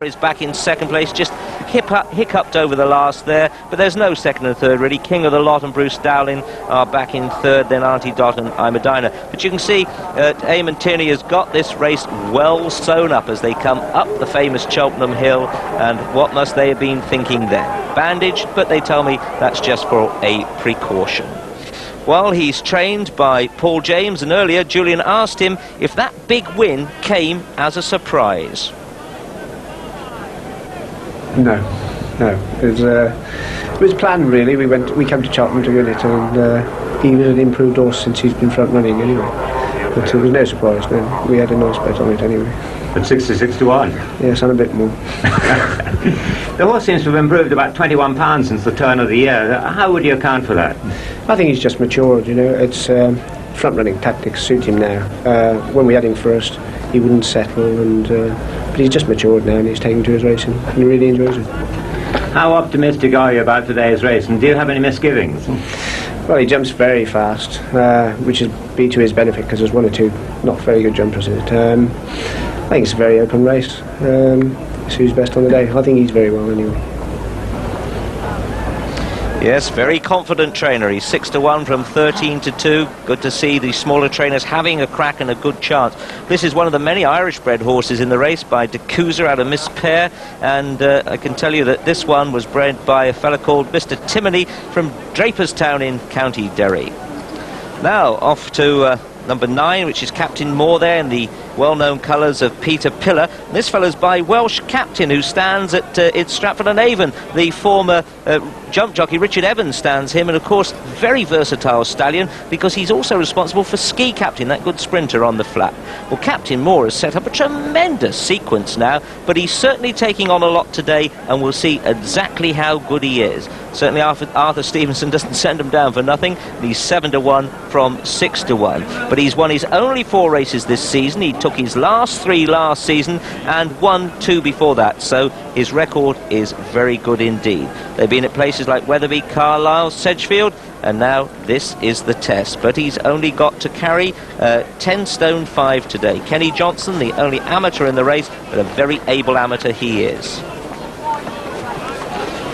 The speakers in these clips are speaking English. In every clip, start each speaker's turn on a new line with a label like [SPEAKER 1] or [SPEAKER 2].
[SPEAKER 1] is back in second place, just hiccuped over the last there, but there's no second and third really. King of the Lot and Bruce Dowling are back in third, then Auntie Dot and Imedina. But you can see Eamon Tierney has got this race well sewn up as they come up the famous Cheltenham hill, and what must they have been thinking then? Bandaged, but they tell me that's just for a precaution. Well, he's trained by Paul James, and earlier Julian asked him if that big win came as a surprise.
[SPEAKER 2] No. It was planned really. We came to Cheltenham to win it, and he was an improved horse since he's been front running anyway. But it was no surprise. No, we had a nice bet on it anyway.
[SPEAKER 3] At 66 to 1.
[SPEAKER 2] Yes, and a bit more.
[SPEAKER 3] The horse seems to have improved about 21 pounds since the turn of the year. How would you account for that?
[SPEAKER 2] I think he's just matured. You know, it's front running tactics suit him now. When we had him first, he wouldn't settle, and but he's just matured now, and he's taken to his racing, and he really enjoys it.
[SPEAKER 3] How optimistic are you about today's race, and do you have any misgivings?
[SPEAKER 2] Well, he jumps very fast, which is be to his benefit because there's one or two not very good jumpers in it. I think it's a very open race. It's who's best on the day. I think he's very well anyway.
[SPEAKER 1] Yes, very confident trainer. He's 6 to 1 from 13 to 2. Good to see the smaller trainers having a crack and a good chance. This is one of the many Irish-bred horses in the race by De Cooser out of Miss Pear, and I can tell you that this one was bred by a fella called Mr. Timoney from Draperstown in County Derry. Now off to number 9, which is Captain Moore there in the well-known colours of Peter Pillar. This fellow's by Welsh Captain, who stands at Stratford-on-Avon. The former jump jockey Richard Evans stands him, and of course very versatile stallion because he's also responsible for Ski Captain, that good sprinter on the flat. Well, Captain Moore has set up a tremendous sequence now, but he's certainly taking on a lot today, and we'll see exactly how good he is. Certainly Arthur Stevenson doesn't send him down for nothing, and he's 7 to 1 from 6 to 1. But he's won his only 4 races this season. He took his last 3 last season and won 2 before that, so his record is very good indeed. They've been at places like Wetherby, Carlisle, Sedgefield, and now this is the test. But he's only got to carry 10 stone 5 today. Kenny Johnson, the only amateur in the race, but a very able amateur he is.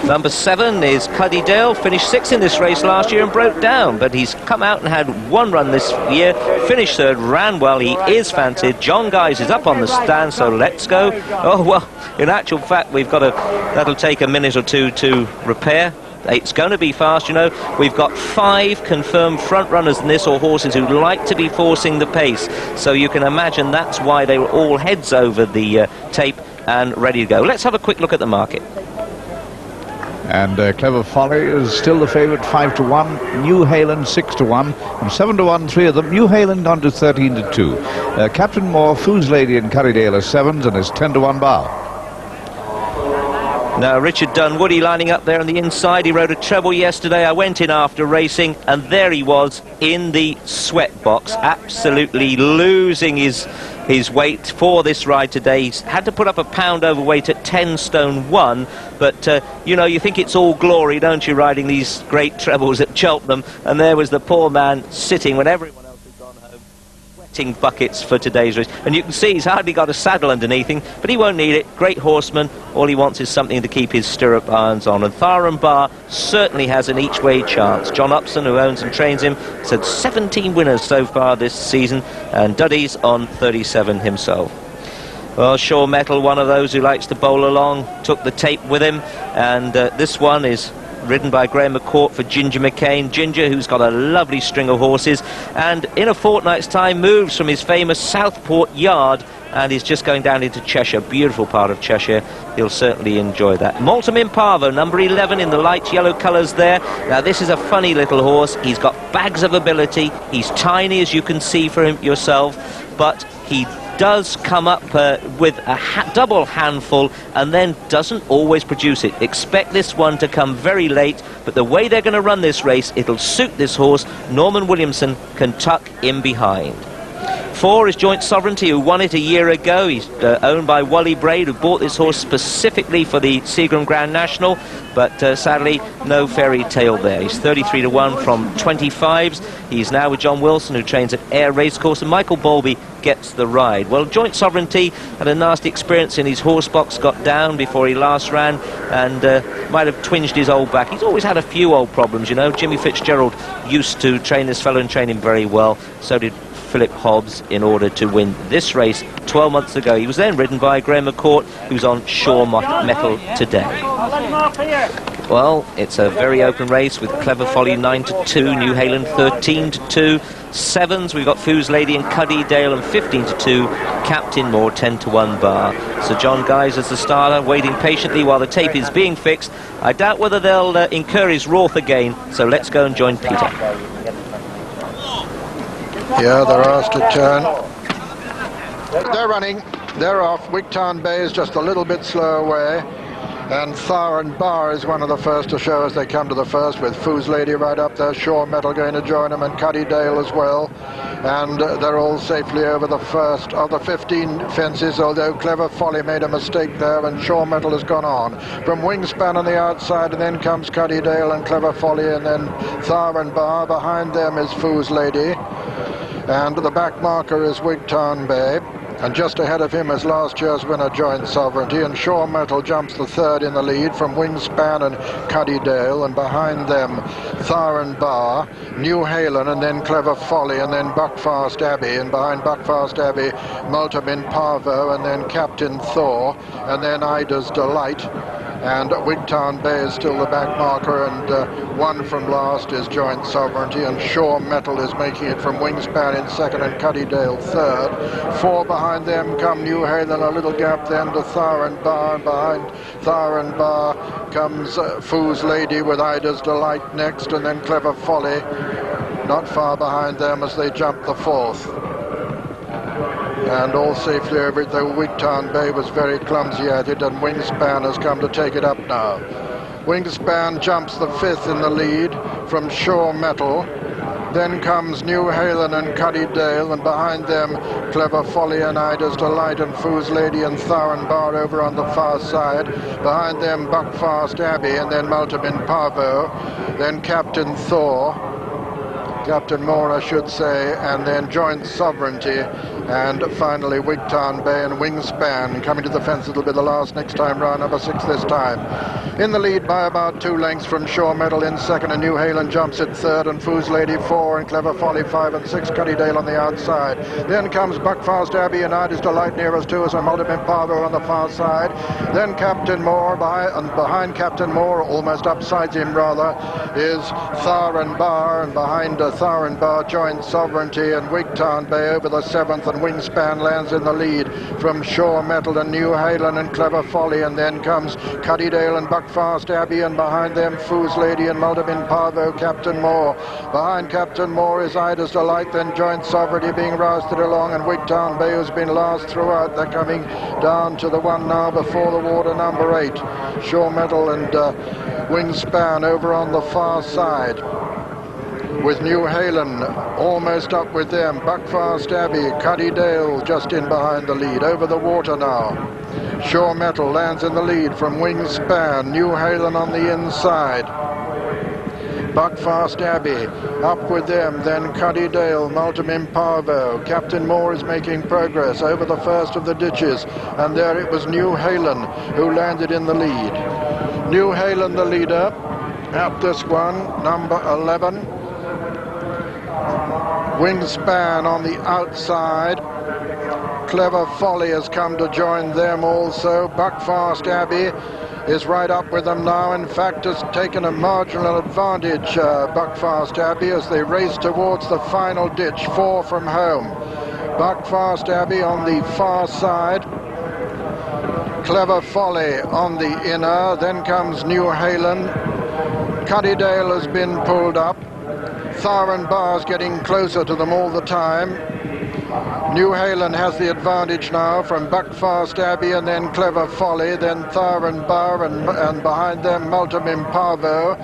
[SPEAKER 1] Number 7 is Cuddy Dale, finished 6th in this race last year and broke down, but he's come out and had 1 run this year, finished 3rd, ran well, he is fancied. John Guise is up on the stand, so let's go. Oh, well, in actual fact, that'll take a minute or two to repair. It's going to be fast, you know. We've got 5 confirmed front runners in this, or horses who like to be forcing the pace. So you can imagine that's why they were all heads over the tape and ready to go. Let's have a quick look at the market.
[SPEAKER 4] And Clever Folly is still the favourite, 5 to 1. New Hayland 6 to 1, and 7 to 1, 3 of them. New Hayland gone to 13 to 2. Captain Moore, Foos Lady and Currydale are 7s, and is 10 to 1 bar.
[SPEAKER 1] Now Richard Dunwoody lining up there on the inside. He rode a treble yesterday. I went in after racing, and there he was in the sweat box, absolutely losing his weight for this ride today. He's had to put up a pound overweight at 10 stone 1, but you know, you think it's all glory, don't you, riding these great trebles at Cheltenham, and there was the poor man sitting when everyone else had gone home, wetting buckets for today's race. And you can see he's hardly got a saddle underneath him, but he won't need it. Great horseman, all he wants is something to keep his stirrup irons on, and Tharum Bar certainly has an each-way chance. John Upson, who owns and trains him, has had 17 winners so far this season, and Duddy's on 37 himself. Well, Shaw Metal, one of those who likes to bowl along, took the tape with him, and this one is ridden by Graham McCourt for Ginger McCain. Ginger, who's got a lovely string of horses, and in a fortnight's time moves from his famous Southport yard, and he's just going down into Cheshire, beautiful part of Cheshire. He'll certainly enjoy that. Multum Impavo, number 11 in the light yellow colours there. Now this is a funny little horse. He's got bags of ability. He's tiny, as you can see for him yourself, but he does come up with a double handful and then doesn't always produce it. Expect this one to come very late, but the way they're going to run this race, it'll suit this horse. Norman Williamson can tuck in behind. 4 is Joint Sovereignty, who won it a year ago. He's owned by Wally Braid, who bought this horse specifically for the Seagram Grand National, but sadly no fairy tale there. He's 33 to 1 from 25s. He's now with John Wilson, who trains at Ayr Racecourse, and Michael Bowlby gets the ride. Well, Joint Sovereignty had a nasty experience in his horse box, got down before he last ran, and might have twinged his old back. He's always had a few old problems, you know. Jimmy Fitzgerald used to train this fellow and train him very well. So did Philip Hobbs in order to win this race 12 months ago. He was then ridden by Graham McCourt, who's on Shaw Metal today. Well, it's a very open race with Clever Folly 9-2, New Hayland 13-2, sevens we've got Foos Lady and Cuddy Dale, and 15-2 Captain Moore 10-1 bar. Sir John Guise as the starter, waiting patiently while the tape is being fixed. I doubt whether they'll incur his wrath again, so let's go and join Peter.
[SPEAKER 5] Yeah, they're asked to turn. They're running. They're off. Wigtown Bay is just a little bit slow away. And Tharan Bar is one of the first to show as they come to the first, with Foos Lady right up there, Shaw Metal going to join them, and Cuddy Dale as well. And they're all safely over the first of the 15 fences, although Clever Folly made a mistake there, and Shaw Metal has gone on. From Wingspan on the outside, and then comes Cuddy Dale and Clever Folly, and then Tharan Bar. Behind them is Foos Lady. And the back marker is Wigtown Bay. And just ahead of him is last year's winner, Joint Sovereignty, and Shaw Metal jumps the third in the lead from Wingspan and Cuddy Dale, and behind them Tharan Bar, New Hayland, and then Clever Folly, and then Buckfast Abbey, and behind Buckfast Abbey Multimin Parvo, and then Captain Thor, and then Ida's Delight. And Wigtown Bay is still the back marker, and one from last is Joint Sovereignty, and Shaw Metal is making it from Wingspan in second and Cuddy Dale third. Four behind them come New Hayland, a little gap then to Tharan Bar, and behind Tharan Bar comes Foos Lady with Ida's Delight next, and then Clever Folly not far behind them as they jump the fourth. And all safely over it, though Wigtown Bay was very clumsy at it, and Wingspan has come to take it up now. Wingspan jumps the fifth in the lead from Shaw Metal. Then comes New Hayland and Cuddy Dale, and behind them Clever Folly and Ida's Delight and Foos Lady and Tharan Bar over on the far side. Behind them Buckfast Abbey, and then Multimin Parvo, then Captain Thor, Captain Moore I should say, and then Joint Sovereignty, and finally Wigtown Bay and Wingspan. Coming to the fence, it'll be the last next time round, number 6 this time. In the lead by about 2 lengths from Shaw Metal in second, and New Hayland jumps it third, and Foos Lady 4, and Clever Folly 5 and 6, Cuddy Dale on the outside. Then comes Buckfast Abbey and Ida's Delight near us too, as a Multimin Parvo on the far side. Then Captain Moore, behind Captain Moore, almost upside him rather, is Tharan Bar, and behind Tharan Bar Joint Sovereignty and Wigtown Bay over the 7th, and Wingspan lands in the lead from Shaw Metal and New Hayland and Clever Folly, and then comes Cuddy Dale and Buckfast Abbey, and behind them Foos Lady and Multimin Parvo, Captain Moore. Behind Captain Moore is Ida's Delight, then Joint Sovereignty being rousted along, and Wigtown Bay, who's been last throughout. They're coming down to the one now before the water, number 8. Shaw Metal and Wingspan over on the far side, with New Hayland almost up with them. Buckfast Abbey, Cuddy Dale just in behind the lead. Over the water now. Shaw Metal lands in the lead from Wingspan. New Hayland on the inside. Buckfast Abbey up with them, then Cuddy Dale, Multimin Parvo. Captain Moore is making progress over the first of the ditches, and there it was New Hayland who landed in the lead. New Hayland the leader at this one, number 11. Wingspan on the outside. Clever Folly has come to join them also. Buckfast Abbey is right up with them now. In fact, has taken a marginal advantage, Buckfast Abbey, as they race towards the final ditch, 4 from home. Buckfast Abbey on the far side. Clever Folly on the inner. Then comes New Hayland. Cuddy Dale has been pulled up. Tharan Bar's getting closer to them all the time. New Hayland has the advantage now from Buckfast Abbey, and then Clever Folly, then Tharan Bar, and behind them Multimin Parvo.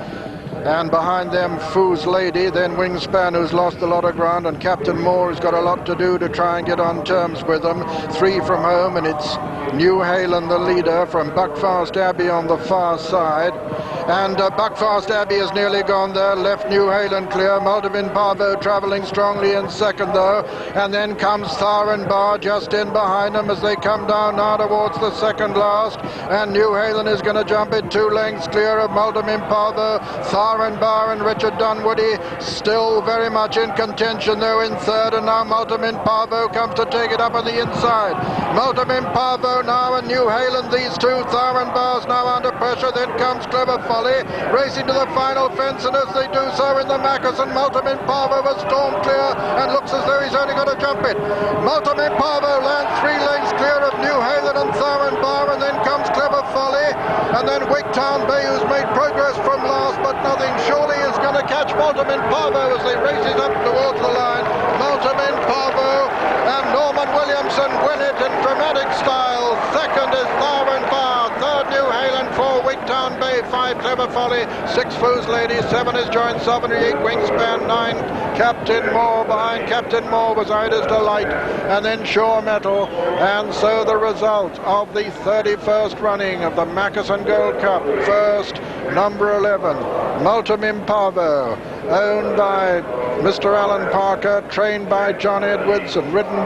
[SPEAKER 5] and behind them Foo's Lady, then Wingspan, who's lost a lot of ground, and Captain Moore, who's got a lot to do to try and get on terms with them. 3 from home, and it's New Halen the leader from Buckfast Abbey on the far side. And Buckfast Abbey has nearly gone there, left New Halen clear. Multivin Parvo travelling strongly in second though, and then comes Tharan Bar just in behind them as they come down now towards the second last, and New Halen is going to jump it 2 lengths clear of Multivin Parvo. Tharan Bar and Richard Dunwoody still very much in contention though in third, and now Multivin Parvo comes to take it up on the inside. Multivin Parvo now and New Halen, these two. Tharan Bar's now under pressure, then comes Clever Folly racing to the final fence, and as they do so in the Mackesson, Multivin Parvo has stormed clear and looks as though he's only got to jump it. Multivin Parvo lands 3 lengths clear of New Halen and Tharan Bar, and then comes Clever Folly, and then Wigtown Bay, who's made progress from last but nothing surely is going to catch Multivin Parvo as they races up towards the line. Multivin Parvo and Norman Williamson win it in dramatic style. Second is Tharan Bar, third New Halen, 4 Wigtown Bay, 5 Clever Folly, 6 Foo's Lady, 7 is Joint Sovereignty, 8 Wingspan, 9 Captain Moore. Behind Captain Moore was Ida's Delight, and then Shore Metal. And so the result of the 31st running of the Mackesson Gold Cup. First, number 11, Multivin Parvo, owned by Mr. Alan Parker, trained by John Edwards and ridden